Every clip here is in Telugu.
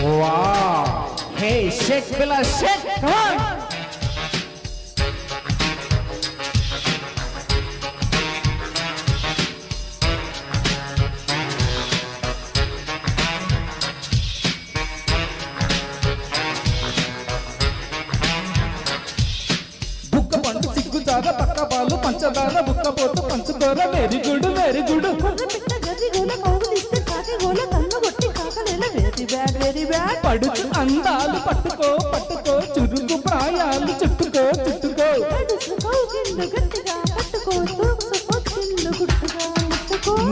Wow! Hey, shake, Bella, shake! Come on! పక్క పాలు పంచదార బుక్క పోతు పంచుకోర వెరీ గుడ్ వెరీ గుడ్ పడుచు అందాలు పట్టుకో పట్టుకో చురుకు ప్రాయాలు చుట్టుకో చుట్టుకో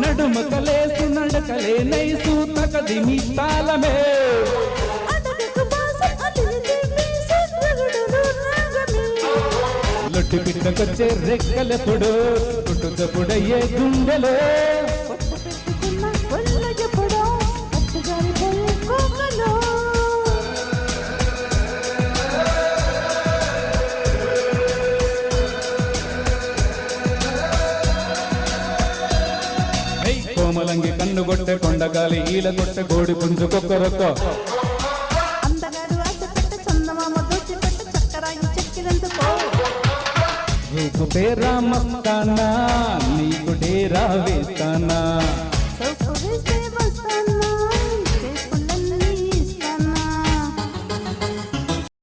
నడుమకలేసు నడకలే నైసు తకది మీ తాళమే లొట్టు పిట్టకొచ్చే రెక్కలెప్పుడు పుట్టుకపుడయ్యే గుండెలో కోమలంగి కన్ను కొట్టే కొండగాలి ఈల కొట్టే గోడి పుంజు కొక్కరొక్క నీకు డేరా మస్తానా నీకు డేరా వేస్తానా